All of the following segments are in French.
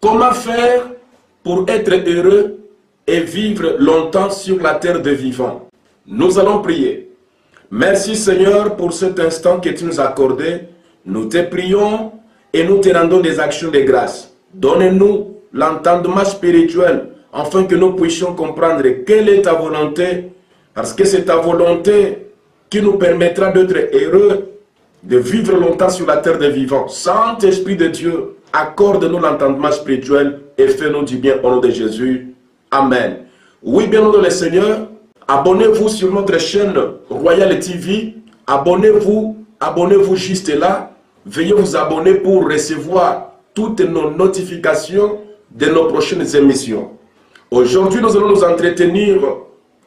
Comment faire pour être heureux et vivre longtemps sur la terre des vivants? Nous allons prier. Merci Seigneur pour cet instant que tu nous as accordé. Nous te prions et nous te rendons des actions de grâce. Donne-nous l'entendement spirituel afin que nous puissions comprendre quelle est ta volonté, parce que c'est ta volonté qui nous permettra d'être heureux, de vivre longtemps sur la terre des vivants. Saint-Esprit de Dieu, accorde-nous l'entendement spirituel et fais-nous du bien au nom de Jésus. Amen. Oui, bien au nom du Seigneur, abonnez-vous sur notre chaîne Royal TV. Abonnez-vous juste là. Veuillez vous abonner pour recevoir toutes nos notifications de nos prochaines émissions. Aujourd'hui, nous allons nous entretenir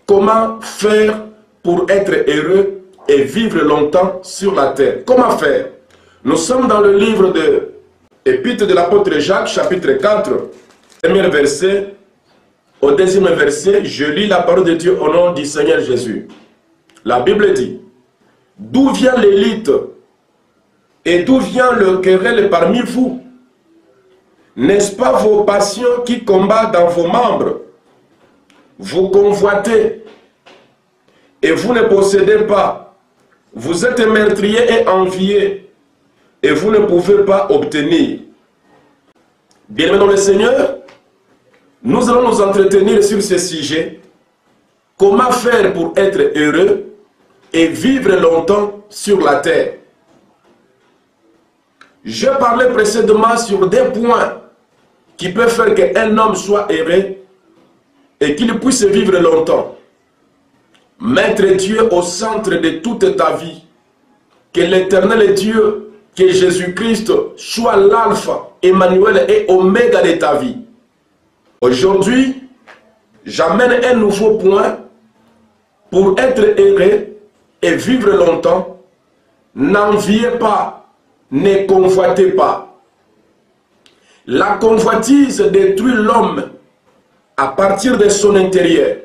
comment faire pour être heureux et vivre longtemps sur la terre. Comment faire? Nous sommes dans le livre de l'Épître de l'apôtre Jacques, chapitre 4, premier verset au deuxième verset. Je lis la parole de Dieu au nom du Seigneur Jésus. La Bible dit: d'où vient l'élite et d'où vient le querelle parmi vous? N'est-ce pas vos passions qui combattent dans vos membres? Vous convoitez et vous ne possédez pas. Vous êtes meurtriers et enviés et vous ne pouvez pas obtenir. Bien-aimés dans le Seigneur, nous allons nous entretenir sur ce sujet. Comment faire pour être heureux et vivre longtemps sur la terre? Je parlais précédemment sur des points qui peuvent faire qu'un homme soit heureux et qu'il puisse vivre longtemps. Mettre Dieu au centre de toute ta vie. Que l'Éternel Dieu, que Jésus-Christ soit l'alpha, Emmanuel et Oméga de ta vie. Aujourd'hui, j'amène un nouveau point pour être heureux et vivre longtemps. N'enviez pas, ne convoitez pas. La convoitise détruit l'homme à partir de son intérieur.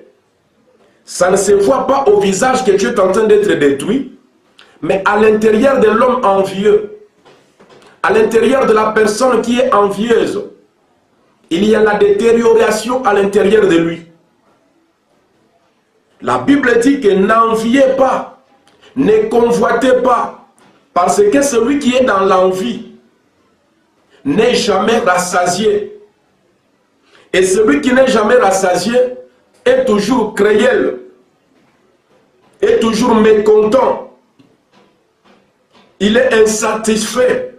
Ça ne se voit pas au visage que tu es en train d'être détruit, mais à l'intérieur de l'homme envieux, à l'intérieur de la personne qui est envieuse, il y a la détérioration à l'intérieur de lui. La Bible dit que n'enviez pas, ne convoitez pas, parce que celui qui est dans l'envie n'est jamais rassasié. Et celui qui n'est jamais rassasié est toujours cruel, est toujours mécontent. Il est insatisfait.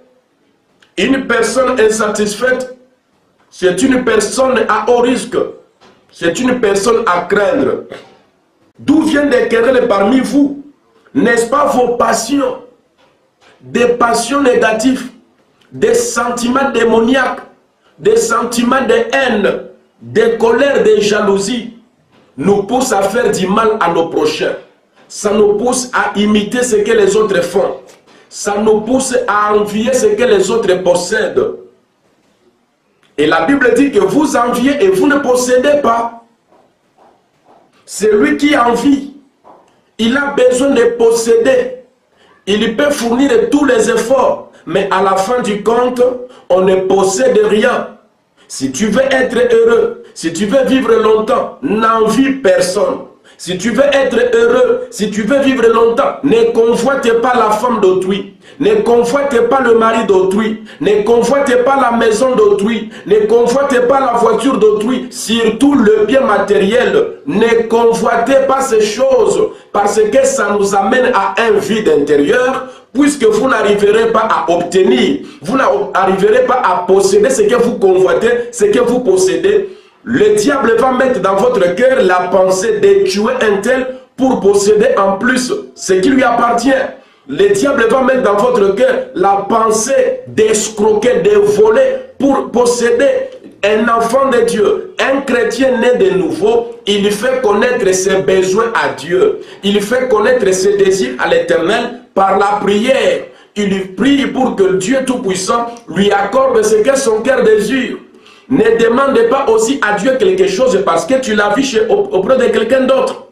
Une personne insatisfaite, c'est une personne à haut risque. C'est une personne à craindre. D'où viennent des querelles parmi vous? N'est-ce pas vos passions? Des passions négatives, des sentiments démoniaques, des sentiments de haine, des colères, des jalousies, nous poussent à faire du mal à nos prochains. Ça nous pousse à imiter ce que les autres font. Ça nous pousse à envier ce que les autres possèdent. Et la Bible dit que vous enviez et vous ne possédez pas. Celui qui envie, il a besoin de posséder. Il peut fournir tous les efforts, mais à la fin du compte, on ne possède rien. Si tu veux être heureux, si tu veux vivre longtemps, n'envie personne. Si tu veux être heureux, si tu veux vivre longtemps, ne convoite pas la femme d'autrui, ne convoite pas le mari d'autrui, ne convoite pas la maison d'autrui, ne convoite pas la voiture d'autrui, surtout le bien matériel. Ne convoitez pas ces choses, parce que ça nous amène à un vide intérieur, puisque vous n'arriverez pas à obtenir, vous n'arriverez pas à posséder ce que vous convoitez, ce que vous possédez. Le diable va mettre dans votre cœur la pensée de tuer un tel pour posséder en plus ce qui lui appartient. Le diable va mettre dans votre cœur la pensée d'escroquer, de voler pour posséder. Un enfant de Dieu, un chrétien né de nouveau, il fait connaître ses besoins à Dieu. Il fait connaître ses désirs à l'Éternel par la prière. Il prie pour que Dieu Tout-Puissant lui accorde ce que son cœur désire. Ne demande pas aussi à Dieu quelque chose parce que tu l'as vu auprès de quelqu'un d'autre.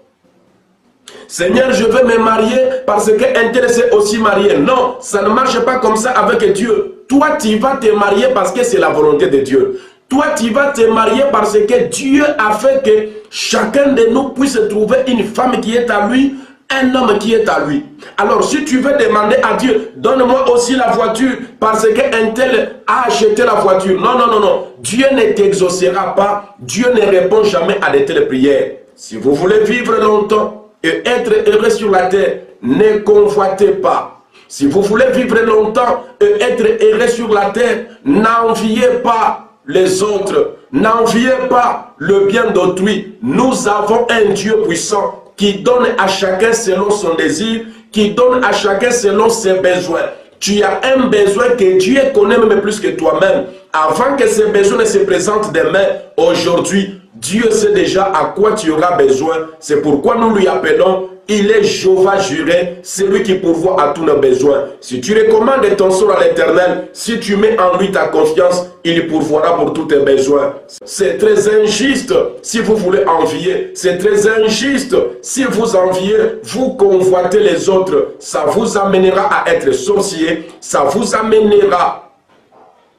Seigneur, je veux me marier parce qu'un tel s'est aussi marié. Non, ça ne marche pas comme ça avec Dieu. Toi, tu vas te marier parce que c'est la volonté de Dieu. Toi, tu vas te marier parce que Dieu a fait que chacun de nous puisse trouver une femme qui est à lui, un homme qui est à lui. Alors, si tu veux demander à Dieu, donne-moi aussi la voiture parce qu'un tel a acheté la voiture. Non, non, non, non. Dieu ne t'exaucera pas. Dieu ne répond jamais à de telles prières. Si vous voulez vivre longtemps et être heureux sur la terre, ne convoitez pas. Si vous voulez vivre longtemps et être heureux sur la terre, n'enviez pas les autres. N'enviez pas le bien d'autrui. Nous avons un Dieu puissant qui donne à chacun selon son désir, qui donne à chacun selon ses besoins. Tu as un besoin que Dieu connaît même plus que toi-même. Avant que ces besoins ne se présentent demain, aujourd'hui, Dieu sait déjà à quoi tu auras besoin. C'est pourquoi nous lui appelons, il est Jéhovah Jireh, c'est lui qui pourvoit à tous nos besoins. Si tu recommandes ton sort à l'Éternel, si tu mets en lui ta confiance, il pourvoira pour tous tes besoins. C'est très injuste si vous voulez envier. C'est très injuste si vous enviez, vous convoitez les autres. Ça vous amènera à être sorcier, ça vous amènera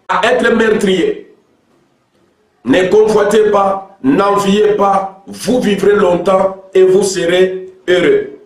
à être meurtrier. Ne convoitez pas, n'enviez pas, vous vivrez longtemps et vous serez heureux.